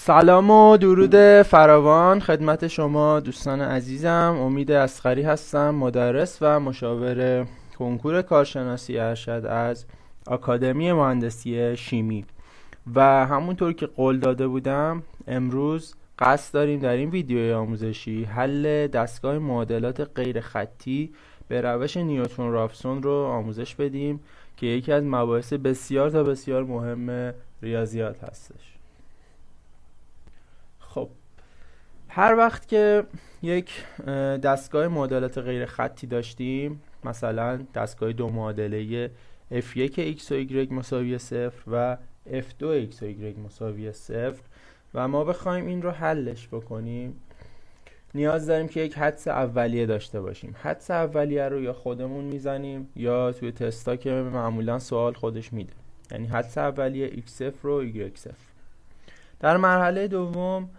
سلام و درود فراوان خدمت شما دوستان عزیزم. امید اصغری هستم، مدرس و مشاور کنکور کارشناسی ارشد از آکادمی مهندسی شیمی. و همونطور که قول داده بودم امروز قصد داریم در این ویدیوی آموزشی حل دستگاه معادلات غیر خطی به روش نیوتن رافسون رو آموزش بدیم که یکی از مباحث بسیار مهم ریاضیات هستش. خب، هر وقت که یک دستگاه معادلات غیر خطی داشتیم، مثلا دستگاه دو معادله f1 x و y مساوی 0 و f2 x و y مساوی 0 و ما بخوایم این رو حلش بکنیم، نیاز داریم که یک حدس اولیه داشته باشیم. حدس اولیه رو یا خودمون میزنیم یا توی تستا که معمولا سوال خودش میده، یعنی حدس اولیه x0 و y0. در مرحله دوم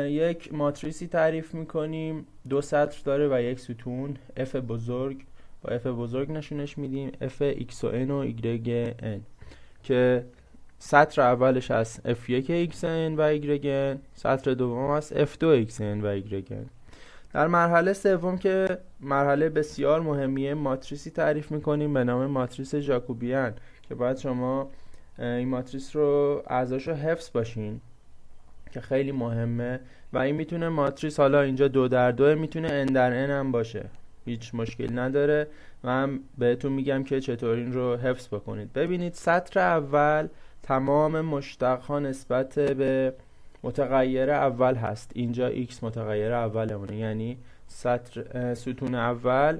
یک ماتریسی تعریف میکنیم، دو سطر داره و یک ستون، f بزرگ با f بزرگ نشونش میدیم، f x و n و y n، که سطر اولش از f1 x n و y n، سطر دوم از f2 x n و y n. در مرحله سوم که مرحله بسیار مهمیه، ماتریسی تعریف میکنیم به نام ماتریس ژاکوبیان که باید شما این ماتریس رو اعضاشو حفظ باشین که خیلی مهمه. و این میتونه ماتریس، حالا اینجا 2x2 میتونه n در n هم باشه، هیچ مشکل نداره و هم بهتون میگم که چطور این رو حفظ بکنید. ببینید سطر اول تمام مشتقها نسبت به متغیر اول هست، اینجا x متغیر اولمونه، یعنی ستون اول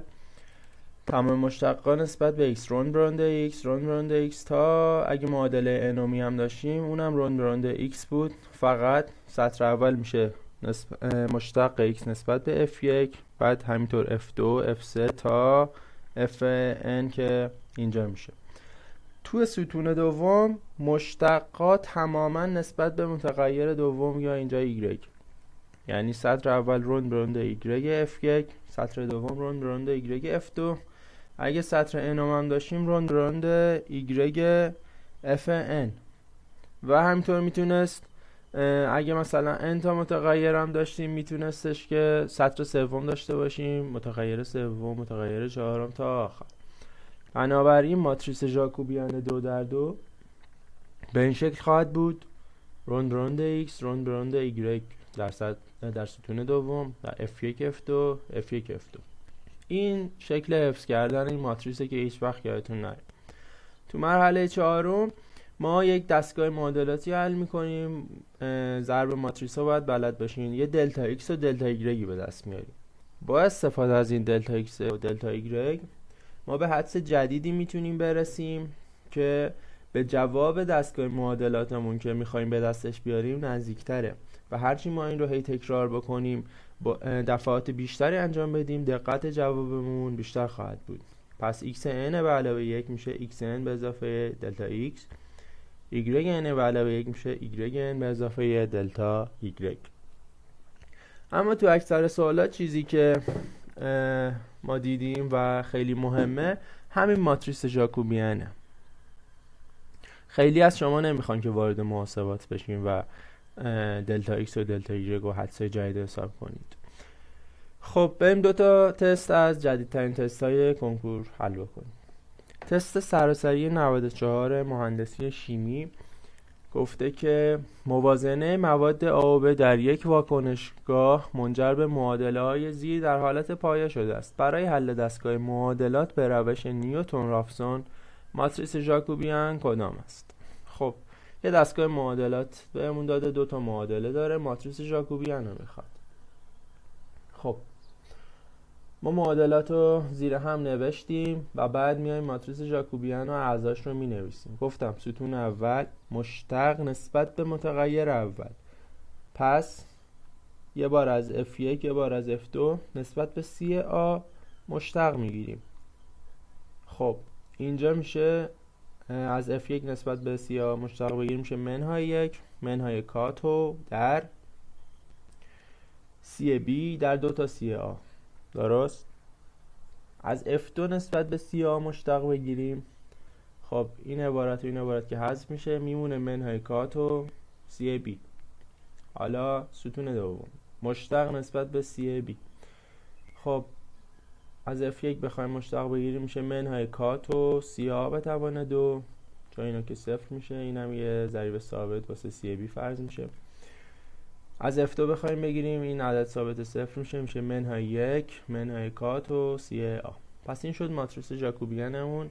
تمام مشتقا نسبت به x روند برانده x روند برانده x تا اگه معادله انومی هم داشتیم اونم روند برانده x بود. فقط سطر اول میشه مشتق x نسبت به f1، بعد همینطور f2 f3 تا fn که اینجا میشه. تو ستون دوم مشتقات تماما نسبت به متغیر دوم یا اینجا y، یعنی سطر اول روند برانده y f1، سطر دوم روند برانده y f2. اگه سطر انوم هم داشتیم روند برانده y fn. و همینطور میتونست اگه مثلا n تا متغیر هم داشتیم میتونستش که سطر سوم داشته باشیم، متغیر سوم، متغیر چهارم تا آخر. بنابراین ماتریس ژاکوبیان 2x2 به این شکل خواهد بود: روند برانده x روند برانده y در ستون دوم در f1 f2 f1 f2. این شکل حفظ کردن این ماتریسه که هیچ وقت یادتون نره. تو مرحله چهارم ما یک دستگاه معادلاتی حل میکنیم. ضرب ماتریس ها باید بلد باشین. یه دلتا x و دلتا y به دست میاریم. با استفاده از این دلتا x و دلتا y ما به حدس جدیدی میتونیم برسیم که به جواب دستگاه معادلاتمون که میخوایم به دستش بیاریم نزدیکتره و هرچی ما این رو هی تکرار بکنیم، با دفعات بیشتری انجام بدیم، دقت جوابمون بیشتر خواهد بود. پس xn به علاوه 1 میشه xn به اضافه دلتا x، yn به علاوه 1 میشه yn به اضافه دلتا y. اما تو اکثر سوالات چیزی که ما دیدیم و خیلی مهمه همین ماتریس ژاکوبیانه. خیلی از شما نمیخوان که وارد محاسبات بشین و دلتا x و دلتا y رو حدسای جدید حساب کنید. خب بریم دوتا تست از جدیدترین تست های کنکور حل بکنیم. تست سراسری 94 مهندسی شیمی گفته که موازنه مواد آ و ب در یک واکنشگاه منجر به معادله های زیر در حالت پایه شده است. برای حل دستگاه معادلات به روش نیوتن رافسون ماتریس ژاکوبیان کدام است؟ خب یه دستگاه معادلات بهمون داده، دو تا معادله داره، ماتریس ژاکوبیان رو میخواد. خب ما معادلات رو زیر هم نوشتیم و بعد میایم ماتریس ژاکوبیان و اعضاش رو مینویسیم. گفتم ستون اول مشتق نسبت به متغیر اول، پس یه بار از f1 یه بار از f2 نسبت به c a مشتق میگیریم. خب اینجا میشه از f1 نسبت به c a مشتق بگیریم میشه منهای 1 منهای کاتو در c b در دو تا c a. درست؟ از f2 نسبت به c a مشتق بگیریم، خب این عبارت و این عبارت که حذف میشه، میمونه منهای کاتو c b. حالا ستون دوم مشتق نسبت به CAB. خب از F1 بخوایم مشتق بگیریم میشه منهای کات و CA به توان 2، چون اینا که صفر میشه، اینم یه ضریب ثابت واسه CAB فرض میشه. از F2 بخوایم بگیریم این عدد ثابت صفر میشه منهای 1 منهای کات و CA. پس این شد ماتریس ژاکوبیانمون.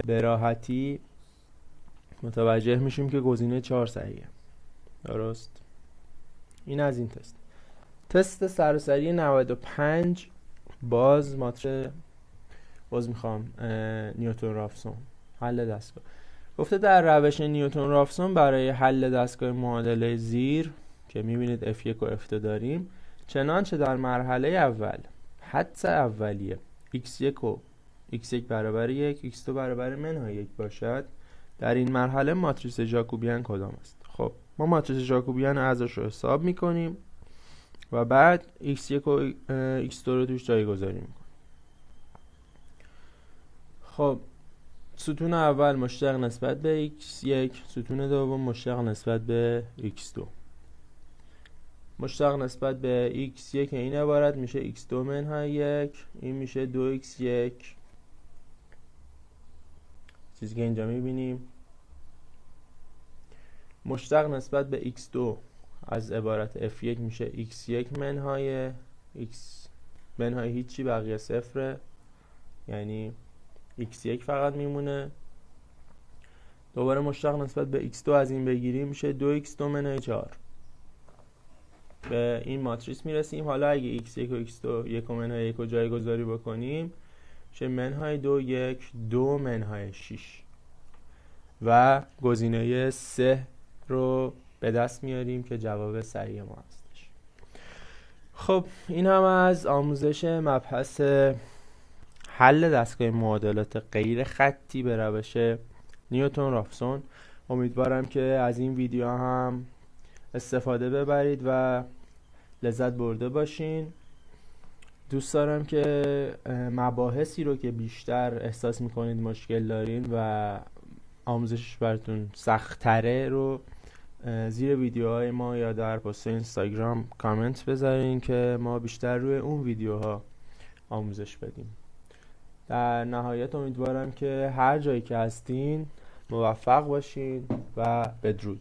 به راحتی متوجه میشیم که گزینه 4 صحیحه. درست. این از این تست سراسری 95. باز میخوام نیوتن رافسون حل دستگاه. گفته در روش نیوتن رافسون برای حل دستگاه معادله زیر که میبینید F1 و F2 داریم، چنانچه در مرحله اول حدس اولیه x1 و x1 برابر 1 x2 برابر منهای 1 باشد، در این مرحله ماتریس ژاکوبیان کدام است؟ خب ما ماتریس ژاکوبیان ازش رو حساب میکنیم و بعد x1 و x2 رو توش جایگذاری میکنیم. خب ستون اول مشتق نسبت به x1، ستون دوم مشتق نسبت به x2. مشتق نسبت به x1 این عبارت میشه x2 منهای 1، این میشه 2x1. چیزی که اینجا میبینیم مشتق نسبت به x2 از عبارت f1 میشه x1 منهای x منهای هیچی، بقیه صفره، یعنی x1 فقط میمونه. دوباره مشتق نسبت به x2 از این بگیریم میشه 2x2 منهای 4. به این ماتریس میرسیم. حالا اگه x1 و x2 1 منهای 1 رو جایگذاری بکنیم میشه منهای 2 1 2 منهای 6 و گزینه 3 رو به دست میاریم که جواب صحیح ما هستش. خب این هم از آموزش مبحث حل دستگاه معادلات غیر خطی به روش نیوتن رافسون. امیدوارم که از این ویدیو هم استفاده ببرید و لذت برده باشین. دوست دارم که مباحثی رو که بیشتر احساس میکنید مشکل دارین و آموزشش براتون سخت‌تره رو زیر ویدیوهای ما یا در پست اینستاگرام کامنت بذارین که ما بیشتر روی اون ویدیوها آموزش بدیم. در نهایت امیدوارم که هر جایی که هستین موفق باشین و بدرود.